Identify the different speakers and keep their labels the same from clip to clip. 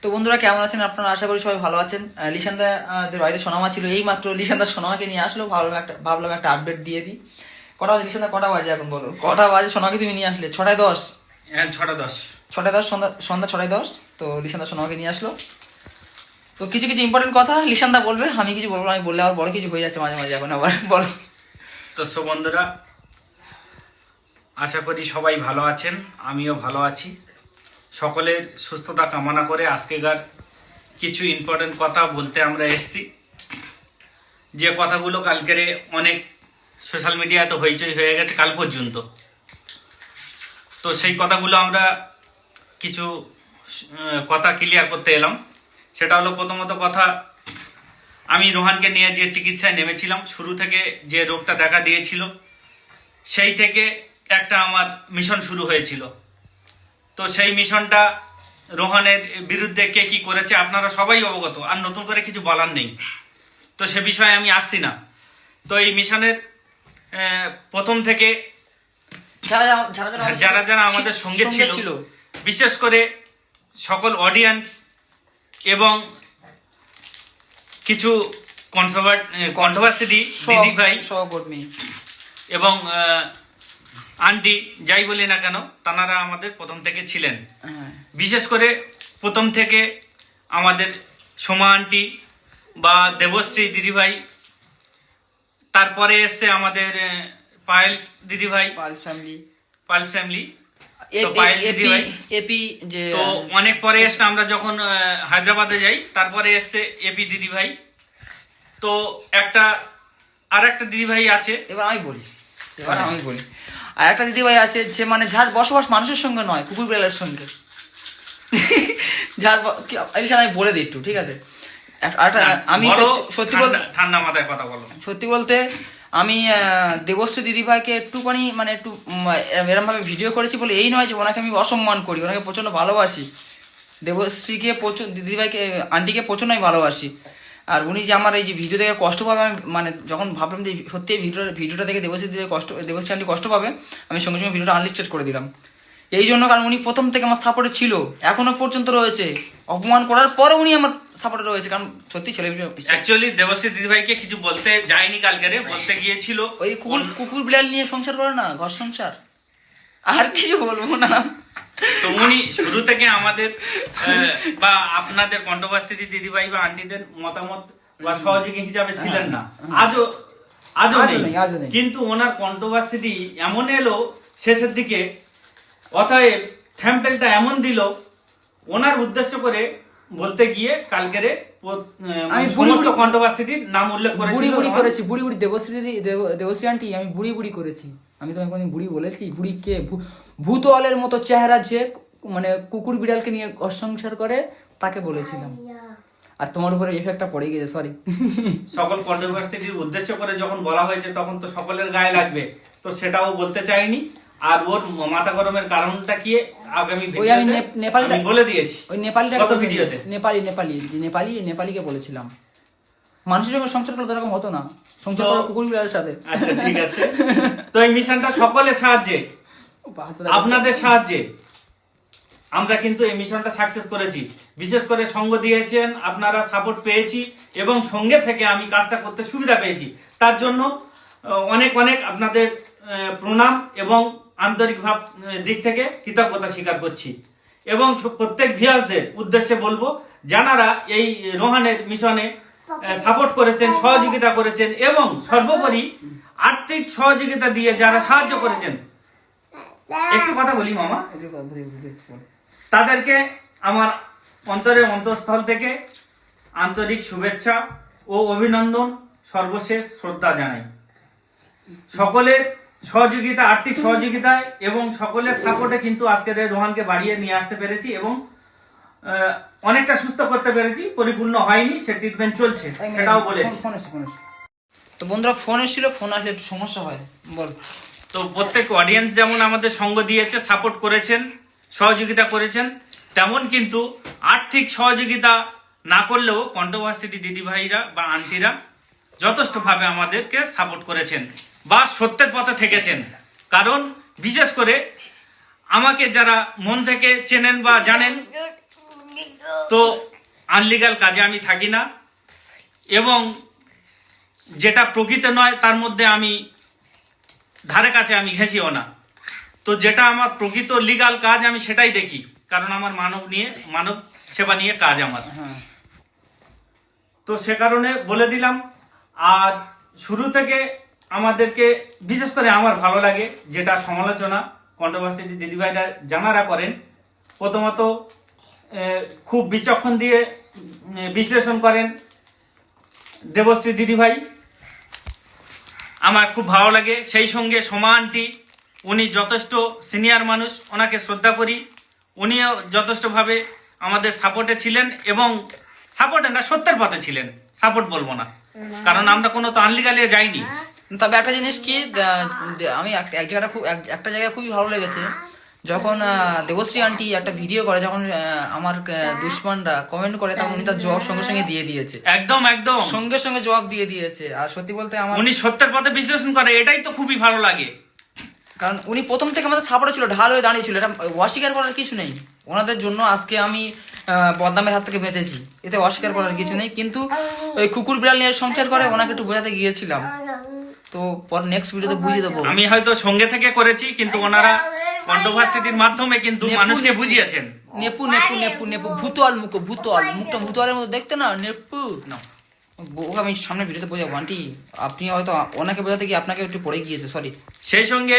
Speaker 1: তো বন্ধুরা কেমন আছেন আপনারা? আশা করি সবাই ভালো আছেন। লিশানদাদের বাড়িতে সোনামা ছিল, এই মাত্র লিশানদার সোনামাকে নিয়ে আসলো। ভাবলাম একটা আপডেট দিয়ে দিই। কটা বাজে লিশানদা? কটা বাজে এখন বলো? কটা বাজে সোনামাকে তুমি নিয়ে আসলে? 6:10।
Speaker 2: হ্যাঁ 6:10,
Speaker 1: 6:10 সন্ধ্যা 6:10। তো লিশানদা সোনামাকে নিয়ে আসলো। তো কিছু কিছু ইম্পর্টেন্ট কথা লিশানদা বলবে, আমি কিছু বলবো। আমি বললে আবার বড় কিছু হয়ে যাচ্ছে মাঝে মাঝে, এখন আবার বলো।
Speaker 2: তো বন্ধুরা, আশা করি সবাই ভালো আছেন, আমিও ভালো আছি। সকলের সুস্থতা কামনা করে আজকেকার কিছু ইম্পর্টেন্ট কথা বলতে আমরা এসেছি। যে কথাগুলো কালকের অনেক সোশ্যাল মিডিয়াতে হইচই হয়ে গেছে কাল পর্যন্ত। তো সেই কথাগুলো আমরা কিছু কথা ক্লিয়ার করতে এলাম। সেটা হলো, প্রথমত কথা, আমি রোহানকে নিয়ে যে চিকিৎসায় নেমেছিলাম, শুরু থেকে যে রোগটা দেখা দিয়েছিল সেই থেকে একটা আমার মিশন শুরু হয়েছিল। তো সেই মিশনটা রোহানের বিরুদ্ধে কে কি করেছে আপনারা সবাই অবগত, আর নতুন করে কিছু বলার নেই। তো সে বিষয়ে আমি আসছি না। তো এই মিশনের প্রথম থেকে যারা যারা আমাদের সঙ্গে ছিল, বিশেষ করে সকল অডিয়েন্স এবং কিছু কন্ট্রোভার্সি দিদি ভাই
Speaker 1: সহকর্মী
Speaker 2: এবং আন্টি, যাই বলি না কেন, তারা আমাদের প্রথম থেকে ছিলেন। বিশেষ করে প্রথম থেকে আমাদের সোমা আন্টি বা দেবশ্রী দিদিভাই, তারপরে এসছে আমাদের পায়েলস দিদিভাই, পায়েলস ফ্যামিলি। তো অনেক পরে এসছে, আমরা যখন হায়দ্রাবাদে যাই তারপরে এসছে এপি দিদিভাই। তো আর একটা দিদিভাই আছে।
Speaker 1: এবার আমি বলি আর একটা দিদিভাই আছে, যে মানে যার বসবাস মানুষের সঙ্গে নয়, কুকুর বিড়ালের সঙ্গে। যার আমি বলে দিই একটু, ঠিক আছে? আমি সত্যি বলতে,
Speaker 2: ঠান্ডা মাথায় কথা বলো,
Speaker 1: সত্যি বলতে আমি দেবশ্রী দিদিভাইকে একটুখানি মানে একটু এরম ভাবে ভিডিও করেছি বলে এই নয় যে ওনাকে আমি অসম্মান করি, ওনাকে প্রচন্ড ভালোবাসি। দেবশ্রীকে দিদিভাইকে, আন্টিকে প্রচন্ড আমি ভালোবাসি। আর উনি যে আমার এই যে ভিডিও দেখে কষ্ট পাবে, আমি মানে যখন ভাবলাম যে সত্যি ভিডিওটা দেখে দেবশ্রী আন্টি কষ্ট পাবে, আমি সঙ্গে সঙ্গে ভিডিওটা আনলিস্টেড করে দিলাম। এই জন্য, কারণ উনি প্রথম থেকে আমার সাপোর্টে ছিল, এখনো পর্যন্ত রয়েছে। অপমান করার পরে উনি আমার সাপোর্টে রয়েছে, কারণ সত্যি ছেলে
Speaker 2: অ্যাকচুয়ালি দেবশ্রী দিদিভাইকে কিছু বলতে যায়নি, কালকে বলতে গিয়েছিল
Speaker 1: ওই কুকুর বিড়াল নিয়ে সংসার করে না, ঘর সংসার, আর কিছু বলবো না।
Speaker 2: তো উনি শুরু থেকে আমাদের বা আপনাদের কন্ট্রোভার্সি দিদিভাই বা আন্টিদের মতামত বা সহযোগী হিসাবে ছিলেন না, আজও নেই। কিন্তু ওনার কন্ট্রোভার্সিটি এমন এলো শেষের দিকে, অতএব থ্যাম্পেলটা এমন দিল ওনার উদ্দেশ্য করে বলতে গিয়ে কালকেরে
Speaker 1: আমি
Speaker 2: সমস্ত কন্ট্রোভার্সিটির নাম উল্লেখ করেছি।
Speaker 1: বুড়ি দেবশ্রী আন্টি, আমি বুড়ি করেছি। আমি তোমাকে কোনদিন বুড়ি বলেছি? বুড়ি কে? ভূতলের মতো চেহারা, যে মানে কুকুর বিড়ালকে নিয়ে সংসার করে, তাকে বলেছিলাম। আর তোমার উপরে এফেক্টটা পড়ে গেছে, সরি।
Speaker 2: সকল কন্ট্রোভার্সিটির উদ্দেশ্য করে যখন বলা হয়েছে তখন তো সকলের গায়ে লাগবে, তো সেটাও বলতে চাইনি। আর ওর মাথা গরমের কারণটা কি আগামী ভিডিওতে বলে দিয়েছি।
Speaker 1: ওই নেপালিটা
Speaker 2: কত ভিডিওতে
Speaker 1: নেপালিকে বলেছিলাম, মানুষের সঙ্গে সংসার করলে এরকম হতো না, সংসার করা কুকুর বিড়ালের সাথে।
Speaker 2: আচ্ছা ঠিক আছে। তো এই মিশনটা সকলের সাহায্যে, আপনাদের সাহায্যে আমরা কিন্তু এই মিশনটা সাকসেস করেছি। বিশেষ করে সঙ্গ দিয়েছেন আপনারা, সাপোর্ট পেয়েছি এবং সঙ্গে থেকে আমি কাজটা করতে সুবিধা পেয়েছি। তার জন্য অনেক অনেক আপনাদের প্রণাম এবং আন্তরিক ভাব দিক থেকে কৃতজ্ঞতা স্বীকার করছি। এবং প্রত্যেক ভিউয়ার্সদের উদ্দেশ্যে বলবো, যারা এই রোহানের মিশনে সাপোর্ট করেছেন, সহযোগিতা করেছেন এবং সর্বোপরি আর্থিক সহযোগিতা দিয়ে যারা সাহায্য করেছেন, একটু কথা বলি মামা, তাদেরকে আমার অন্তরের অন্তঃস্থল থেকে আন্তরিক শুভেচ্ছা ও অভিনন্দন, সর্বশেষ শ্রদ্ধা জানাই। সকলের সহযোগিতা, আর্থিক সহযোগিতায় এবং সকলের সাপোর্টে কিন্তু আজকের রোহানকে বাড়িয়ে নিয়ে আসতে পেরেছি এবং অনেকটা সুস্থ করতে পেরেছি। পরিপূর্ণ হয়নি, সে ট্রিটমেন্ট চলছে, সেটাও বলেছি।
Speaker 1: তো বন্ধুরা ফোন এসেছিল, ফোন আসলে একটু সমস্যা হয়, বল।
Speaker 2: তো প্রত্যেক অডিয়েন্স যেমন আমাদের সঙ্গ দিয়েছে, সাপোর্ট করেছেন, সহযোগিতা করেছেন, তেমন কিন্তু আর্থিক সহযোগিতা না করলেও কন্ট্রোভার্সিটি দিদিভাইরা বা আন্টিরা যথেষ্টভাবে আমাদেরকে সাপোর্ট করেছেন বা সত্যের পথে থেকেছেন। কারণ বিশেষ করে আমাকে যারা মন থেকে চেনেন বা জানেন, তো তো আনলিগাল কাজে আমি থাকি না, এবং যেটা প্রকৃত নয় তার মধ্যে আমি ধারে কাছে আমি ঘেঁষিও না। তো যেটা আমার প্রকৃত লিগাল কাজ আমি সেটাই দেখি, কারণ আমার মানব সেবা নিয়ে কাজ আমার।
Speaker 1: হ্যাঁ
Speaker 2: তো সে কারণে বলে দিলাম। আর শুরু থেকে আমাদেরকে বিশেষ করে আমার ভালো লাগে যেটা সমালোচনা কন্ট্রোভার্সিটি দিদিভাইরা জানারা করেন, প্রথমত খুব বিচক্ষণ দিয়ে বিশ্লেষণ করেন দেবশ্রী দিদিভাই, আমার খুব ভালো লাগে। সেই সঙ্গে সোমা আন্টি, উনি যথেষ্ট সিনিয়র মানুষ, ওনাকে শ্রদ্ধা করি। উনিও যথেষ্টভাবে আমাদের সাপোর্টে ছিলেন, এবং সাপোর্টে না, সত্যের পথে ছিলেন, সাপোর্ট বলবো না, কারণ আমরা কোনো তো আনলিগালে যাইনি।
Speaker 1: তবে একটা জিনিস কি, আমি একটা জায়গায় খুবই ভালো লেগেছে, যখন দেবশ্রী আন্টি একটা ভিডিও করে, যখন আমার দুশ্মনরা কমেন্ট করে, তখন উনি তার জবাব সঙ্গে সঙ্গে দিয়ে দিয়েছে।
Speaker 2: একদম একদম
Speaker 1: সঙ্গে সঙ্গে জবাব দিয়ে দিয়েছে। আর সত্যি বলতে আমার,
Speaker 2: উনি সত্যের পথে বিশ্লেষণ করে, এটাই তো খুবই ভালো লাগে।
Speaker 1: কারণ উনি প্রথম থেকে আমাদের সাপোর্টে ছিল, ঢাল হয়ে দাঁড়িয়েছিল, এটা অস্বীকার করার কিছু নেই। ওনাদের জন্য আজকে আমি বদনামের হাত থেকে বেঁচেছি, এতে অস্বীকার করার কিছু নেই। কিন্তু ওই কুকুর বিড়াল নিয়ে সংসার করে, ওনাকে একটু বোঝাতে গিয়েছিলাম, তো পর নেক্সট ভিডিওতে বুঝিয়ে দেবো।
Speaker 2: আমি হয়তো সঙ্গে থেকে করেছি, কিন্তু ওনারা কন্ট্রোভার্সিটির মাধ্যমে কিন্তু মানুষকে বুঝিয়েছেন।
Speaker 1: নেপু নেপু নেপু নেপু ভূতোয়াল মুখটা ভূতোয়ালের মতো দেখতে না, নেপু না। ওকে আমি সামনে ভিডিওতে বোঝাবো। আন্টি আপনি হয়তো ওনাকে বোঝাতে গিয়ে আপনাকে একটু পড়ে গিয়েছে, সরি।
Speaker 2: সেই সঙ্গে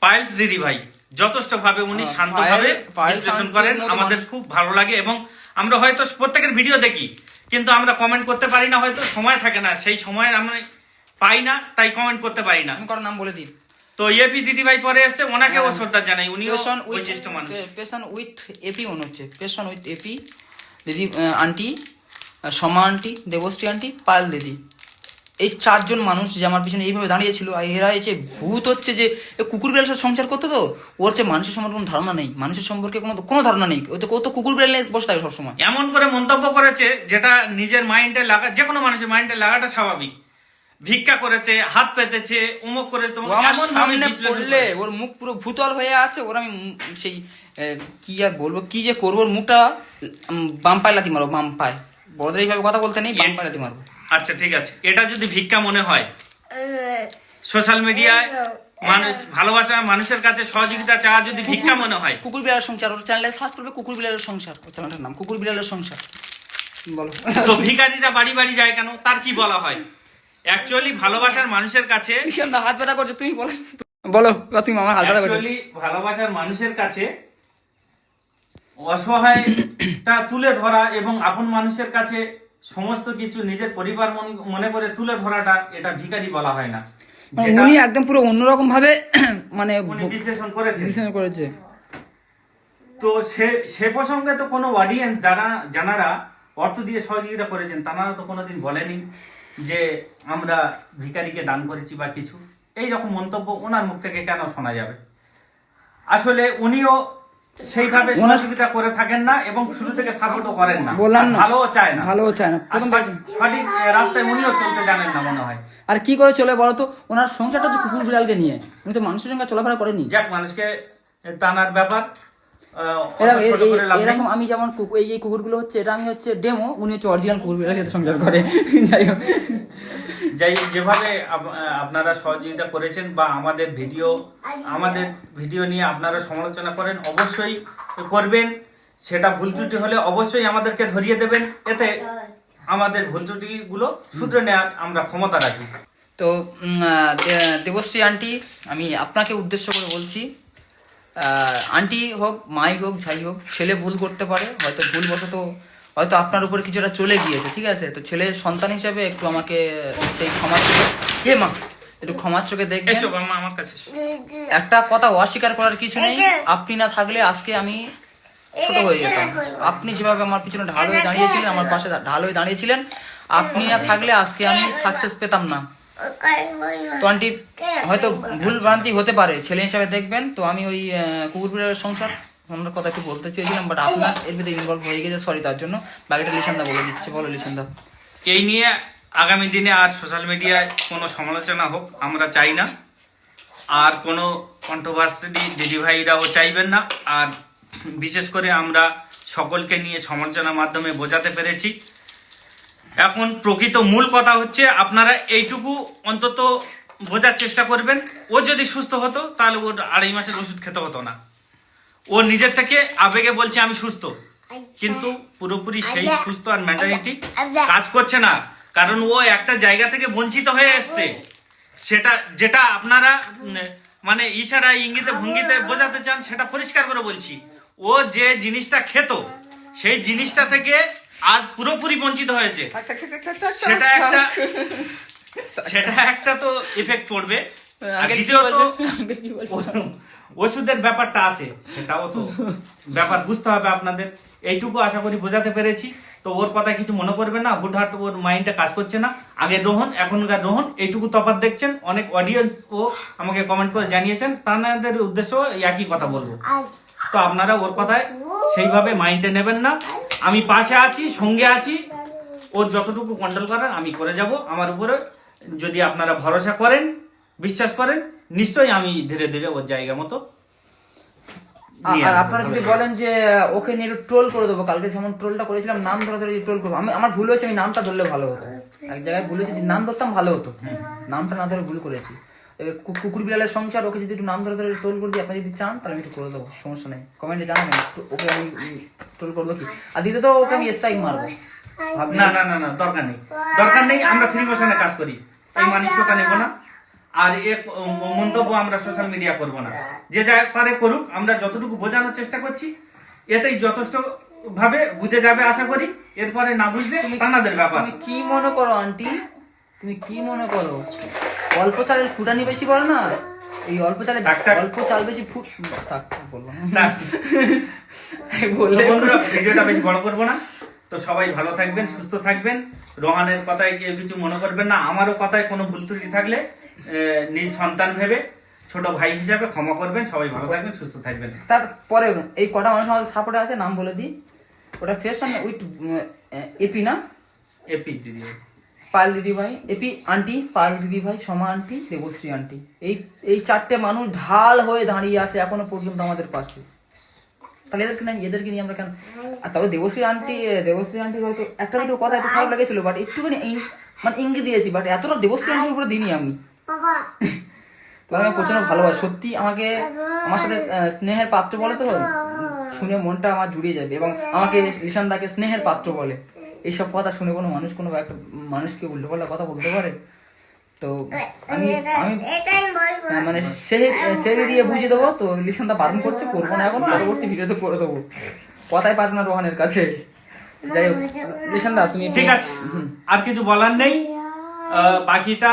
Speaker 2: পায়েলস দিদি ভাই যথেষ্ট ভাবে উনি শান্তভাবে বিশ্লেষণ করেন, আমাদের খুব ভালো লাগে। এবং আমরা হয়তো প্রত্যেকের ভিডিও দেখি, কিন্তু আমরা কমেন্ট করতে পারি না, হয়তো সময় থাকে না, সেই সময় আমরা পাই না, তাই কমেন্ট করতে পারি না।
Speaker 1: আমি কারো নাম বলে দিই।
Speaker 2: তো এপি দিদি ভাই পরে এসছে, ওনাকেও শ্রদ্ধা জানাই, উনিও বৈশিষ্ট্য মানুষ।
Speaker 1: পেশন উইথ এপি মনে হচ্ছে, পেশন উইথ এপি দিদি, আন্টি সমা আন্টি, দেবশ্রী আন্টি, পায়েল দিদি, এই চারজন মানুষ যে আমার পিছনে এইভাবে দাঁড়িয়েছিল। আর এরা এসে ভূত হচ্ছে যে কুকুর বিড়ালের সাথে সংসার করতো, তো ওর যে মানুষের সম্পর্কে কোনো ধারণা নেই, মানুষের সম্পর্কে কোনো ধারণা নেই। ও তো কুকুর বিড়াল নিয়ে বসে থাকে সবসময়।
Speaker 2: এমন করে মন্তব্য করেছে যেটা নিজের মাইন্ডে লাগা, যে কোনো মানুষের মাইন্ডে লাগাটা স্বাভাবিক। ভিক্ষা করেছে, হাত পেতেছে, উমুক করেছে,
Speaker 1: ও আমার সামনে পড়লে ওর মুখ পুরো ভূতল হয়ে আছে, ওর আমি সেই কি আর বলবো, কি যে করবো, ওর মুখটা বাম পায়ে লাথি মারবো, বাম পায়ে। বড়দের এইভাবে কথা বলতে নেই, বাম পায়ে লাথি মারবো।
Speaker 2: আচ্ছা ঠিক আছে, এটা যদি ভিক্ষা মনে হয়, সোশ্যাল মিডিয়ায় মানুষ ভালোবাসা, মানুষের কাছে সহযোগিতা চাওয়া যদি ভিক্ষা মনে হয়,
Speaker 1: কুকুর বিড়ালের সংসার, ওর চ্যানেলে সার্চ করবে কুকুর বিড়ালের সংসার, ওর চ্যানেলটার নাম কুকুর বিড়ালের সংসার। বলো
Speaker 2: তো ভিখারিরা বাড়ি বাড়ি যায় কেন, তার কি বলা হয়? অ্যাকচুয়ালি ভালোবাসার মানুষের কাছে,
Speaker 1: হাত ব্যথা করছো, তুমি বলো তুমি আমার হাত ব্যথা করছো।
Speaker 2: অ্যাকচুয়ালি ভালোবাসার মানুষের কাছে অসহায়টা তুলে ধরা এবং আপন মানুষের কাছে সমস্ত কিছু নিজের পরিবার মনে করে তুলে ধরাটা, এটা ভিখারি বলা হয় না।
Speaker 1: উনি একদম পুরো অন্যরকম ভাবে মানে
Speaker 2: বিশ্লেষণ
Speaker 1: করেছে।
Speaker 2: তো সে প্রসঙ্গে তো কোনো অডিয়েন্স যারা অর্থ দিয়ে সহযোগিতা করেছেন, তারা তো কোনোদিন বলেনি যে আমরা ভিখারিকে দান করেছি বা কিছু। এই রকম মন্তব্য ওনার মুখ থেকে কেন শোনা যাবে? আসলে উনিও সেইভাবে সহযোগিতা করে থাকেন না, এবং শুরু থেকে সাপোর্টও করেন না, ভালোও চায় না। সঠিক রাস্তায় উনিও চলতে জানেন না মনে হয়।
Speaker 1: আর কি করে চলে বলো তো, ওনার সংসারটা তো কুকুর বিড়ালকে নিয়ে, উনি তো মানুষের সঙ্গে চলাফেরা করেনি।
Speaker 2: যাক, মানুষকে টানার ব্যাপার
Speaker 1: এরকম। আমি যেমন এই কুকুরগুলো হচ্ছে, এটা আমি হচ্ছে ডেমো, উনি হচ্ছে অরিজিনাল কুকুর বিড়ালের সাথে সংসার করে। যাই হোক,
Speaker 2: যেভাবে আপনারা সহযোগিতা করেছেন বা আমাদের ভিডিও নিয়ে আপনারা সমালোচনা করেন, অবশ্যই করবেন। সেটা ভুল ত্রুটি হলে অবশ্যই আমাদেরকে ধরিয়ে দেবেন, এতে আমাদের ভুল ত্রুটিগুলো শুধরে নেওয়ার আমরা ক্ষমতা রাখি।
Speaker 1: তো দেবশ্রী আন্টি, আমি আপনাকে উদ্দেশ্য করে বলছি, আন্টি হোক, মাই হোক, যাই হোক, ছেলে ভুল করতে পারে, হয়তো ভুলবশত হয়তো আপনার উপরে কিছুটা চলে গিয়েছে, ঠিক আছে? তো ছেলের সন্তান হিসেবে একটু আমাকে সেই ক্ষমার চোখে, একটু ক্ষমার চোখে দেখবেন।
Speaker 2: আমার কাছে
Speaker 1: একটা কথা অস্বীকার করার কিছু নেই, আপনি না থাকলে আজকে আমি ছোট হয়ে যেতাম। আপনি যেভাবে আমার পিছনে ঢাল হয়ে দাঁড়িয়েছিলেন, আমার পাশে ঢাল হয়ে দাঁড়িয়েছিলেন, আপনি না থাকলে আজকে আমি সাকসেস পেতাম না। তো আন্টি হয়তো ভুল ভ্রান্তি হতে পারে, ছেলে হিসাবে দেখবেন। তো আমি ওই কুকুর বিড়ালের সংসার ওনার কথা একটু বলতে চেয়েছিলাম, বাট আপনার এর ভিতরে ইনভলভ হয়ে গেছে, সরি তার জন্য। বাকিটা লিশানদা বলে দিচ্ছে, বলো লিশানদা।
Speaker 2: এই নিয়ে আগামী দিনে আর সোশ্যাল মিডিয়ায় কোনো সমালোচনা হোক আমরা চাই না, আর কোনো কন্ট্রোভার্সি দিদিভাইরাও চাইবেন না। আর বিশেষ করে আমরা সকলকে নিয়ে সমালোচনার মাধ্যমে বোঝাতে পেরেছি। এখন প্রকৃত মূল কথা হচ্ছে আপনারা এইটুকু অন্তত বোঝার চেষ্টা করবেন, ও যদি সুস্থ হতো তাহলে ওর 2.5 মাসের ওষুধ খেতে হতো না। ও নিজের থেকে আবেগে বলছে আমি সুস্থ, কিন্তু পুরোপুরি সেই সুস্থ আর মেন্টালিটি কাজ করছে না, কারণ ও একটা জায়গা থেকে বঞ্চিত হয়ে এসছে। সেটা যেটা আপনারা মানে ইশারা ইঙ্গিতে ভঙ্গিতে বোঝাতে চান সেটা পরিষ্কার করে বলছি, ও যে জিনিসটা খেত সেই জিনিসটা থেকে আজ পুরোপুরি বঞ্চিত হয়েছে। সেটা একটা তো ইফেক্ট পড়বে, আর দ্বিতীয়ত ওষুধের ব্যাপারটা আছে, সেটাও তো ব্যাপার বুঝতে হবে আপনাদের। এইটুকু আশা করি বোঝাতে পেরেছি। তো ওর কথা কিছু মনে করবেন না, হুটহাট ওর মাইন্ডটা কাজ করছে না। আগে রোহন এখনকার রোহন, এইটুকু তফাৎ দেখছেন। অনেক অডিয়েন্স ও আমাকে কমেন্ট করে জানিয়েছেন, তাদের উদ্দেশ্য একই কথা বলবো। তো আপনারা ওর কথায় সেইভাবে মাইন্ডে নেবেন না। আমি পাশে আছি, সঙ্গে আছি, ওর যতটুকু কন্ট্রোল করার আমি করে যাব। আমার উপরে যদি আপনারা ভরসা করেন, বিশ্বাস করেন, নিশ্চয়ই আমি ধীরে ধীরে ওর জায়গা মতো।
Speaker 1: আর আপনারা যদি বলেন যে ওকে নিয়ে একটু ট্রোল করে দেবো, কালকে যেমন ট্রোলটা করেছিলাম নাম ধরে ধরে ট্রোল করবো, আমার ভুল হয়েছে, আমি নামটা ধরলে ভালো হতো। এক জায়গায় ভুল হয়েছে, যে নাম ধরতাম ভালো হতো, নামটা না ধরে ভুল করেছি। কুকুর বিড়ালের সংসার, ওকে যদি একটু নাম ধরে ধরে ট্রোল করে দিই, আপনি যদি চান তাহলে আমি একটু করে দেবো, সমস্যা নেই। কমেন্টে জানাবেন ওকে আমি ট্রোল করবো কি। আর দ্বিতীয়ত ওকে আমি স্ট্রাইক মারবো।
Speaker 2: না না না না, দরকার নেই, দরকার নেই। আমরা ফ্রি মোশনে কাজ করি, এই মানসিকতা নেব না। আর এ মন্তব্য আমরা সোশ্যাল মিডিয়া করব না। যে যা পারে করুক, আমরা যতটুকু বোঝানোর চেষ্টা করছি এতেই যথেষ্ট ভাবে বুঝে যাবে আশা করি। এরপরে না বুঝলে তানাদের ব্যাপার।
Speaker 1: তুমি কি মনে করো আন্টি, তুমি কি মনে করো অল্প চালের ফুটানি বেশি বলে না, এই অল্প চালে অল্প চাল বেশি ফুট থাক বলবো না বললে
Speaker 2: বন্ধুরা, ভিডিওটা বেশি বড় করব না। তো সবাই ভালো থাকবেন, সুস্থ থাকবেন। রোহানের কথায় কেউ কিছু মনে করবেন না। আমারও কথায় কোনো ভুল ত্রুটি থাকলে নিজ সন্তান ভেবে ছোট ভাই হিসাবে ক্ষমা করবেন। সবাই ভালো থাকবেন, সুস্থ থাকবেন।
Speaker 1: তারপরে এই কটা মানুষ আমাদের সাপোর্টে আছে, নাম বলে দিই। ওটা ফেস উইথ এপি না,
Speaker 2: এপি দিদি,
Speaker 1: পাল দিদি ভাই, এপি আন্টি, পাল দিদি ভাই, সমা আন্টি, দেবশ্রী আন্টি, এই 4টে মানুষ ঢাল হয়ে দাঁড়িয়ে আছে এখনো পর্যন্ত আমাদের পাশে। তাহলে এদেরকে নিয়ে আমরা কেন। আর তবে দেবশ্রী আন্টি হয়তো একটা দুটো কথা একটু খারাপ লেগেছিল, বাট একটুখানি মানে ইঙ্গিত দিয়েছি, বাট এতটা দেবশ্রী আন্টির উপরে দিইনি আমি। তোমার আমি প্রচন্ড ভালোবাসি সত্যি, আমাকে আমার সাথে স্নেহের পাত্র বলে, তো শুনে মনটা আমার জুড়িয়ে যাবে। এবং আমাকে ঋষান দাকে স্নেহের পাত্র বলে। এইসব কথা শুনে কোনো মানুষ কোনো একটা মানুষকে উল্টো পাল্টা কথা বলতে পারে? তো আমি মানে সে দিয়ে বুঝিয়ে দেবো। তো ঋষান দা বারণ করছে, করবো না এখন, পরবর্তী ভিডিওতে করে দেবো। কথাই পারবে না রোহানের কাছে। যাই হোক ঋষান দা, তুমি
Speaker 2: ঠিক আছে, আর কিছু বলার নেই। বাকিটা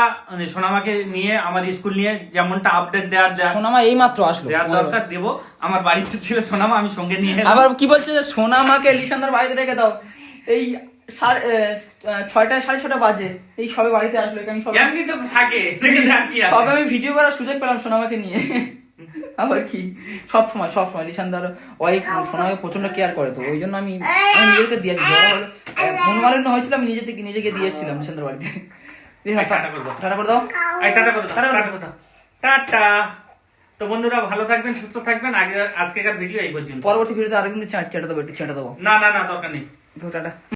Speaker 2: সোনামাকে নিয়ে, আমার স্কুল নিয়ে যেমনটা আপডেট দেওয়ার
Speaker 1: সোনামা এই মাত্র আসলো,
Speaker 2: দেওয়ার দরকার দেবো। আমার বাড়িতে ছিল সোনামা, আমি সঙ্গে নিয়ে এলাম।
Speaker 1: আবার কি বলছে যে সোনামাকে লিশানদার বাড়িতে রেখে দাও। এই 6টা 6:30 বাজে, এই সবে বাড়িতে আসলো। আমি
Speaker 2: এমনি তো থাকে,
Speaker 1: সবে আমি ভিডিও করার সুযোগ পেলাম সোনামাকে নিয়ে। আবার কি সব সময় লিশানদার ওয়াইফ সোনামাকে প্রচন্ড কেয়ার করে, তো ওই জন্য আমি নিজেকে দিয়েছি। মনমালিন্য হয়েছিল, আমি নিজেকে দিয়ে এসেছিলাম লিশানদার বাড়িতে। টাটা করে দাও,
Speaker 2: টাটা। তো বন্ধুরা ভালো থাকবেন, সুস্থ থাকবেন। আজকেকার ভিডিও এই পর্যন্ত।
Speaker 1: পরবর্তী ভিডিওতে আরেকদিন চেঁটা দেবো, একটু চেঁটা দেবো।
Speaker 2: না না না, দরকার নেই।
Speaker 1: টাটা।